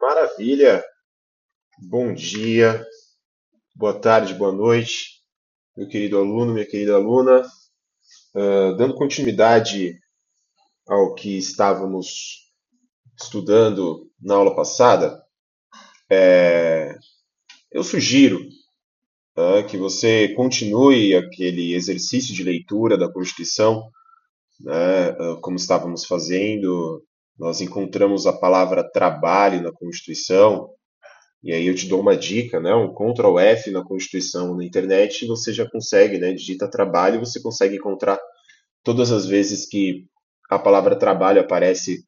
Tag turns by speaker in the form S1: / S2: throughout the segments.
S1: Maravilha! Bom dia, boa tarde, boa noite, meu querido aluno, minha querida aluna. Dando continuidade ao que estávamos estudando na aula passada, eu sugiro, que você continue aquele exercício de leitura da Constituição, né, como estávamos fazendo. Nós encontramos a palavra trabalho na Constituição. E aí eu te dou uma dica, né? Um Ctrl F na Constituição na internet e você já consegue, né? Digita trabalho e você consegue encontrar todas as vezes que a palavra trabalho aparece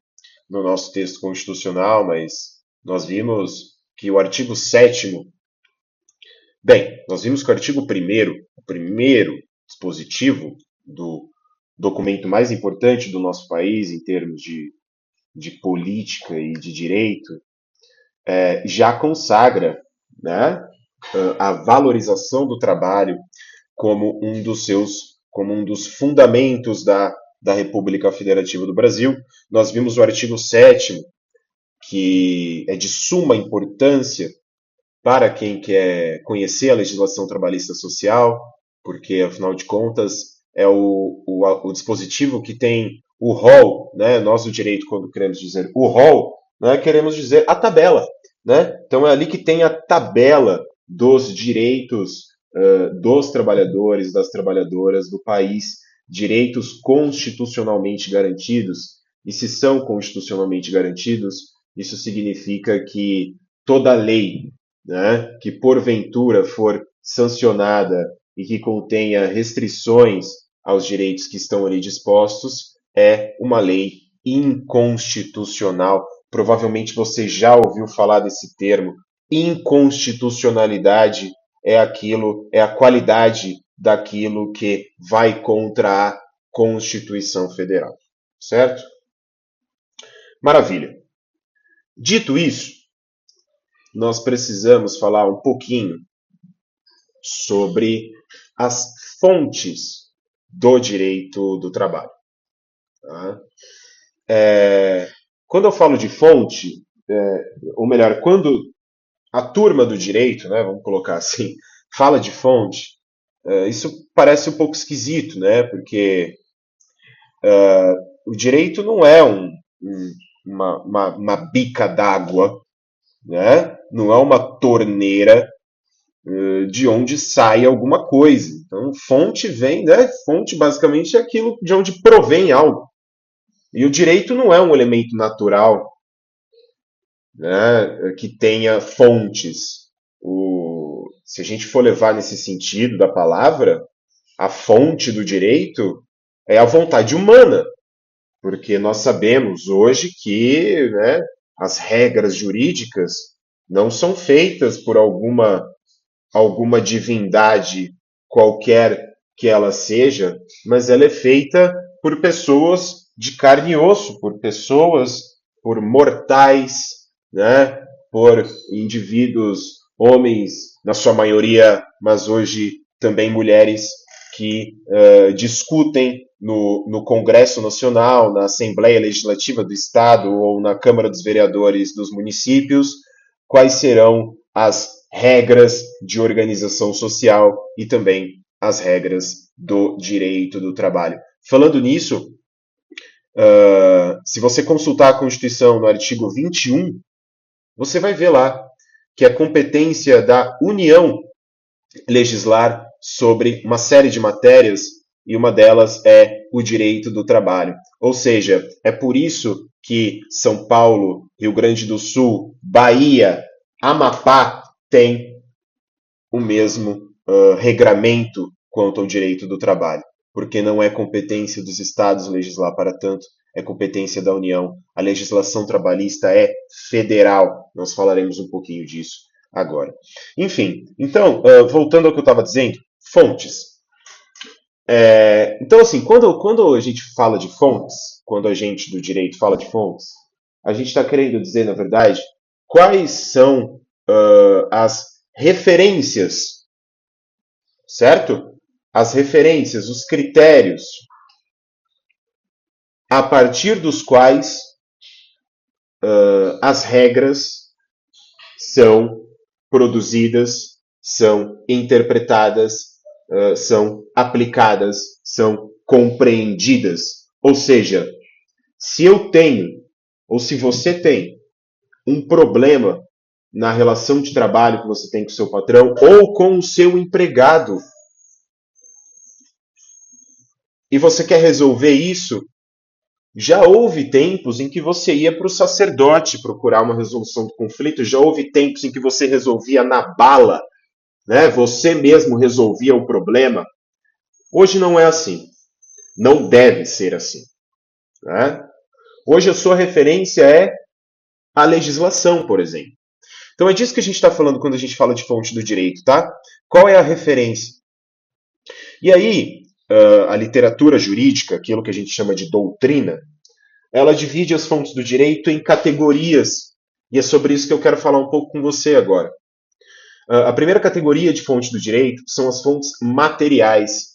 S1: no nosso texto constitucional, mas nós vimos que o artigo 7º, bem, nós vimos que o artigo 1º, o primeiro dispositivo do documento mais importante do nosso país em termos de política e de direito, já consagra, né, a valorização do trabalho como como um dos fundamentos da República Federativa do Brasil. Nós vimos o artigo 7º, que é de suma importância para quem quer conhecer a legislação trabalhista social, porque, afinal de contas, é o dispositivo que tem o rol, né? Nós do direito, quando queremos dizer o rol, né, queremos dizer a tabela. Né? Então é ali que tem a tabela dos direitos dos trabalhadores, das trabalhadoras do país, direitos constitucionalmente garantidos. E se são constitucionalmente garantidos, isso significa que toda lei, né, que porventura for sancionada e que contenha restrições aos direitos que estão ali dispostos é uma lei inconstitucional. Provavelmente você já ouviu falar desse termo. Inconstitucionalidade é aquilo, é a qualidade daquilo que vai contra a Constituição Federal, certo? Maravilha. Dito isso, nós precisamos falar um pouquinho sobre as fontes do direito do trabalho. Tá? Quando eu falo de fonte, ou melhor, quando a turma do direito, né, vamos colocar assim, fala de fonte, isso parece um pouco esquisito, né, porque o direito não é uma bica d'água, né, não é uma torneira de onde sai alguma coisa. Então, fonte vem, né? Fonte basicamente é aquilo de onde provém algo. E o direito não é um elemento natural, né, que tenha fontes. Se a gente for levar nesse sentido da palavra, a fonte do direito é a vontade humana, porque nós sabemos hoje que, né, as regras jurídicas não são feitas por alguma divindade qualquer que ela seja, mas ela é feita por pessoas de carne e osso, por pessoas, por mortais, né? Por indivíduos, homens, na sua maioria, mas hoje também mulheres, que discutem no Congresso Nacional, na Assembleia Legislativa do Estado ou na Câmara dos Vereadores dos municípios, quais serão as regras de organização social e também as regras do direito do trabalho. Falando nisso, se você consultar a Constituição no artigo 21, você vai ver lá que é competência da União legislar sobre uma série de matérias e uma delas é o direito do trabalho. Ou seja, é por isso que São Paulo, Rio Grande do Sul, Bahia, Amapá têm o mesmo regramento quanto ao direito do trabalho, porque não é competência dos estados legislar para tanto, é competência da União. A legislação trabalhista é federal. Nós falaremos um pouquinho disso agora. Enfim, então, voltando ao que eu estava dizendo, fontes. Então, assim, quando a gente fala de fontes, quando a gente do direito fala de fontes, a gente está querendo dizer, na verdade, quais são as referências, certo? As referências, os critérios a partir dos quais as regras são produzidas, são interpretadas, são aplicadas, são compreendidas. Ou seja, se eu tenho, ou se você tem, um problema na relação de trabalho que você tem com o seu patrão ou com o seu empregado, e você quer resolver isso, já houve tempos em que você ia para o sacerdote procurar uma resolução do conflito, já houve tempos em que você resolvia na bala, né? Você mesmo resolvia o problema. Hoje não é assim. Não deve ser assim. Né? Hoje a sua referência é a legislação, por exemplo. Então é disso que a gente está falando quando a gente fala de fonte do direito, tá? Qual é a referência? E aí, a literatura jurídica, aquilo que a gente chama de doutrina, ela divide as fontes do direito em categorias. E é sobre isso que eu quero falar um pouco com você agora. A primeira categoria de fonte do direito são as fontes materiais.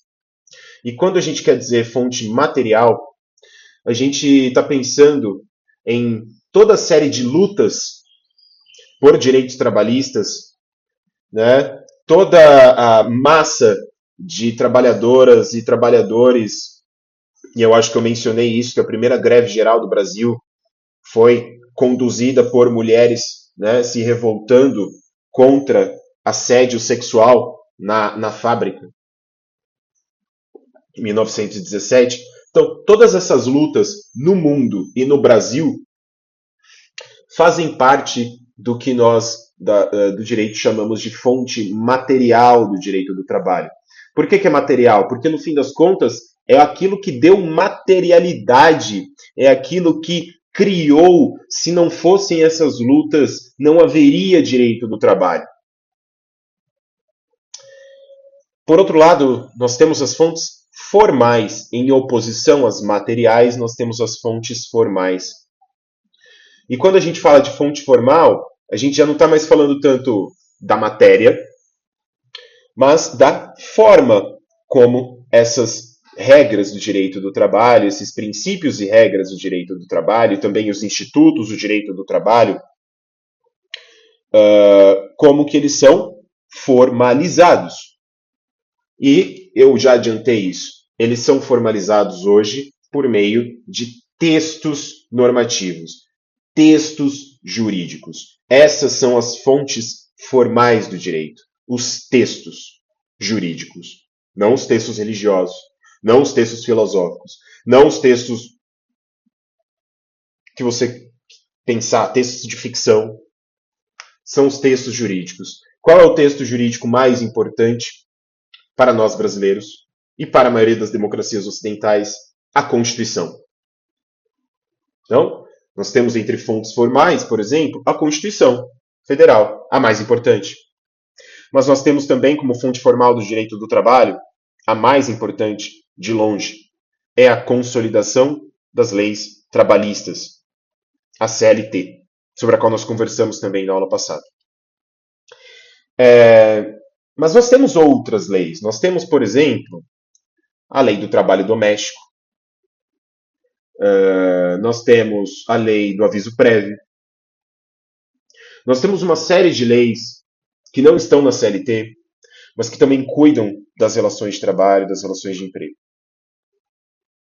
S1: E quando a gente quer dizer fonte material, a gente está pensando em toda a série de lutas por direitos trabalhistas, né? Toda a massa de trabalhadoras e trabalhadores, e eu acho que eu mencionei isso, que a primeira greve geral do Brasil foi conduzida por mulheres, né, se revoltando contra assédio sexual na fábrica, em 1917. Então, todas essas lutas no mundo e no Brasil fazem parte do que nós do direito chamamos de fonte material do direito do trabalho. Por que é material? Porque, no fim das contas, é aquilo que deu materialidade, é aquilo que criou. Se não fossem essas lutas, não haveria direito do trabalho. Por outro lado, nós temos as fontes formais. Em oposição às materiais, nós temos as fontes formais. E quando a gente fala de fonte formal, a gente já não está mais falando tanto da matéria, mas da forma como essas regras do direito do trabalho, esses princípios e regras do direito do trabalho, e também os institutos do direito do trabalho, como que eles são formalizados. E eu já adiantei isso. Eles são formalizados hoje por meio de textos normativos, textos jurídicos. Essas são as fontes formais do direito, os textos jurídicos, não os textos religiosos, não os textos filosóficos, não os textos que você pensar, textos de ficção, são os textos jurídicos. Qual é o texto jurídico mais importante para nós brasileiros e para a maioria das democracias ocidentais? A Constituição. Então, nós temos entre fontes formais, por exemplo, a Constituição Federal, a mais importante. Mas nós temos também como fonte formal do direito do trabalho, a mais importante, de longe, é a consolidação das leis trabalhistas, a CLT, sobre a qual nós conversamos também na aula passada. Mas nós temos outras leis. Nós temos, por exemplo, a Lei do Trabalho Doméstico. Nós temos a Lei do Aviso Prévio. Nós temos uma série de leis que não estão na CLT, mas que também cuidam das relações de trabalho, das relações de emprego.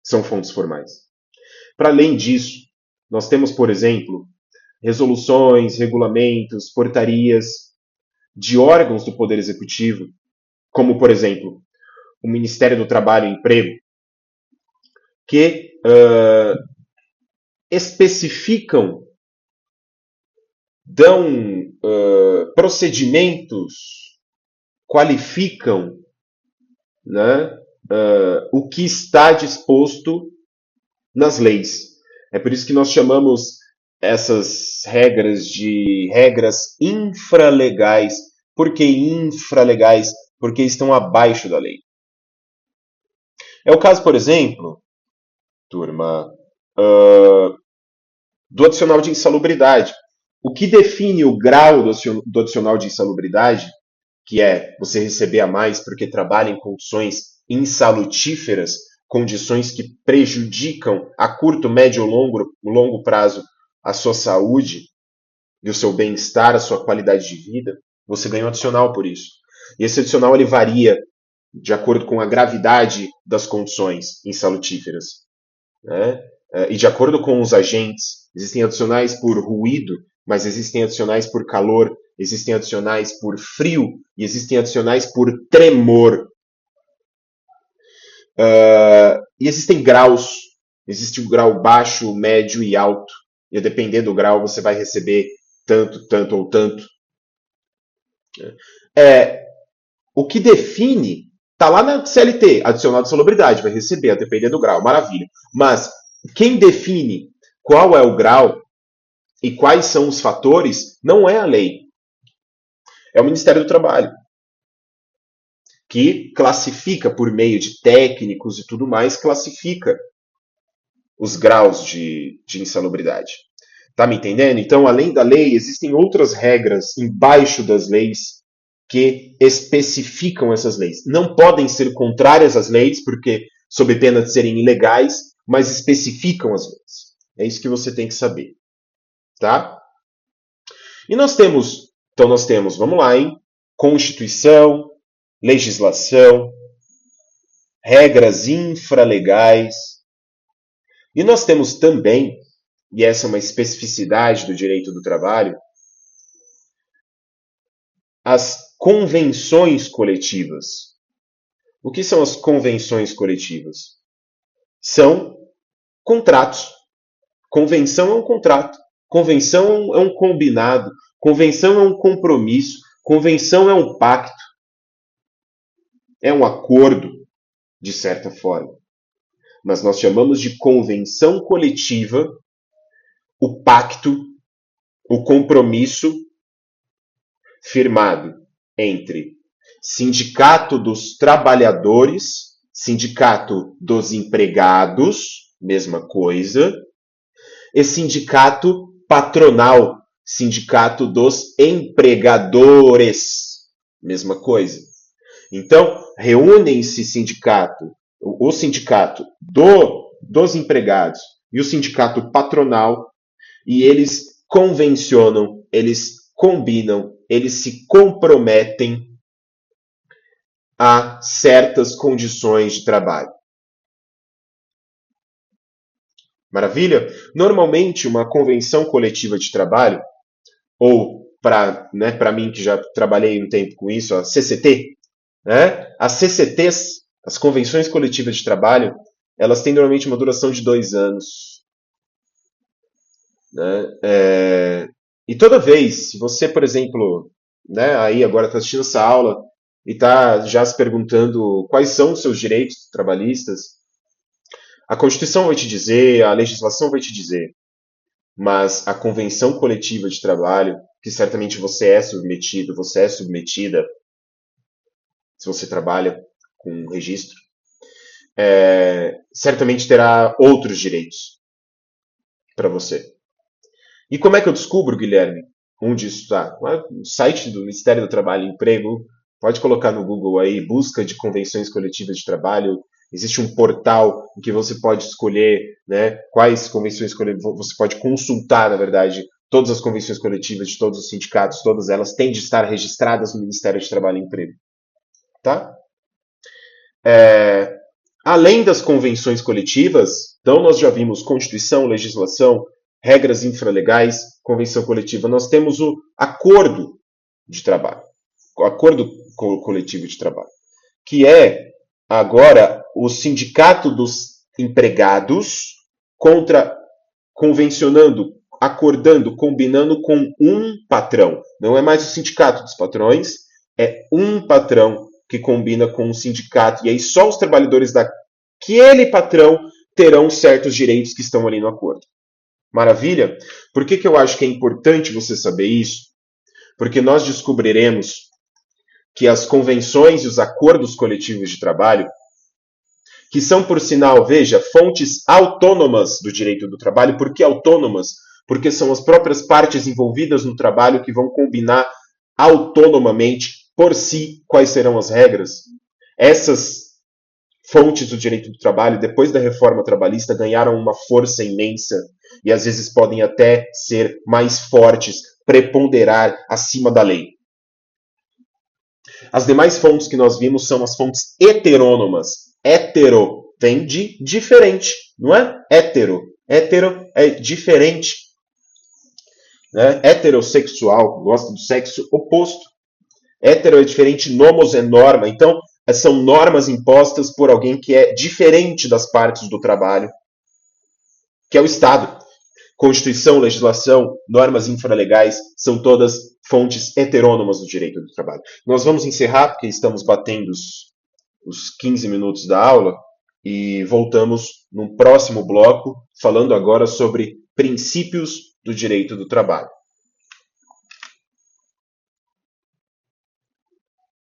S1: São fontes formais. Para além disso, nós temos, por exemplo, resoluções, regulamentos, portarias de órgãos do Poder Executivo, como, por exemplo, o Ministério do Trabalho e Emprego, que especificam, dão procedimentos, qualificam, né, o que está disposto nas leis. É por isso que nós chamamos essas regras de regras infralegais. Por que infralegais? Porque estão abaixo da lei. É o caso, por exemplo, turma, do adicional de insalubridade. O que define o grau do adicional de insalubridade, que é você receber a mais porque trabalha em condições insalutíferas, condições que prejudicam a curto, médio ou longo prazo a sua saúde, e o seu bem-estar, a sua qualidade de vida, você ganha um adicional por isso. E esse adicional ele varia de acordo com a gravidade das condições insalutíferas, né? E de acordo com os agentes, existem adicionais por ruído, mas existem adicionais por calor, existem adicionais por frio e existem adicionais por tremor. E existem graus. Existe o grau baixo, médio e alto. E a depender do grau, você vai receber tanto, tanto ou tanto. O que define está lá na CLT, adicional de salubridade, vai receber, a depender do grau, maravilha. Mas quem define qual é o grau e quais são os fatores não é a lei. É o Ministério do Trabalho, que classifica por meio de técnicos e tudo mais, classifica os graus de insalubridade. Tá me entendendo? Então, além da lei, existem outras regras embaixo das leis que especificam essas leis. Não podem ser contrárias às leis, porque sob pena de serem ilegais, mas especificam as leis. É isso que você tem que saber. Tá? E nós temos, vamos lá, hein? Constituição, legislação, regras infralegais. E nós temos também, e essa é uma especificidade do direito do trabalho, as convenções coletivas. O que são as convenções coletivas? São contratos. Convenção é um contrato. Convenção é um combinado. Convenção é um compromisso. Convenção é um pacto. É um acordo, de certa forma. Mas nós chamamos de convenção coletiva o pacto, o compromisso firmado entre sindicato dos trabalhadores, sindicato dos empregados, mesma coisa, e sindicato patronal, sindicato dos empregadores, mesma coisa. Então, reúnem-se o sindicato dos empregados e o sindicato patronal, e eles convencionam, eles combinam, eles se comprometem a certas condições de trabalho. Maravilha? Normalmente, uma convenção coletiva de trabalho, ou para mim que já trabalhei um tempo com isso, a CCT, né? As CCTs, as convenções coletivas de trabalho, elas têm normalmente uma duração de 2 anos. Né? E toda vez, se você, por exemplo, né, aí agora está assistindo essa aula e está já se perguntando quais são os seus direitos trabalhistas, a Constituição vai te dizer, a legislação vai te dizer, mas a convenção coletiva de trabalho, que certamente você é submetido, você é submetida, se você trabalha com registro, certamente terá outros direitos para você. E como é que eu descubro, Guilherme, onde isso está? No site do Ministério do Trabalho e Emprego, pode colocar no Google aí, busca de convenções coletivas de trabalho. Existe um portal em que você pode escolher, né, quais convenções coletivas, você pode consultar, na verdade, todas as convenções coletivas de todos os sindicatos, todas elas têm de estar registradas no Ministério do Trabalho e Emprego. Tá? Além das convenções coletivas, então nós já vimos Constituição, legislação, regras infralegais, convenção coletiva. Nós temos o acordo de trabalho, o acordo coletivo de trabalho, que é agora o sindicato dos empregados convencionando, acordando, combinando com um patrão. Não é mais o sindicato dos patrões, é um patrão que combina com um sindicato. E aí só os trabalhadores daquele patrão terão certos direitos que estão ali no acordo. Maravilha? Por que eu acho que é importante você saber isso? Porque nós descobriremos que as convenções e os acordos coletivos de trabalho, que são, por sinal, veja, fontes autônomas do direito do trabalho. Por que autônomas? Porque são as próprias partes envolvidas no trabalho que vão combinar autonomamente, por si, quais serão as regras. Essas fontes do direito do trabalho, depois da reforma trabalhista, ganharam uma força imensa e às vezes podem até ser mais fortes preponderar acima da lei. As demais fontes que nós vimos são as fontes heterônomas. Hetero vem de diferente, não é? Hétero. Hétero é diferente. Né? Heterossexual gosta do sexo oposto. Hétero é diferente, nomos é norma. Então, são normas impostas por alguém que é diferente das partes do trabalho, que é o Estado. Constituição, legislação, normas infralegais são todas fontes heterônomas do direito do trabalho. Nós vamos encerrar, porque estamos batendo os 15 minutos da aula, e voltamos no próximo bloco, falando agora sobre princípios do direito do trabalho.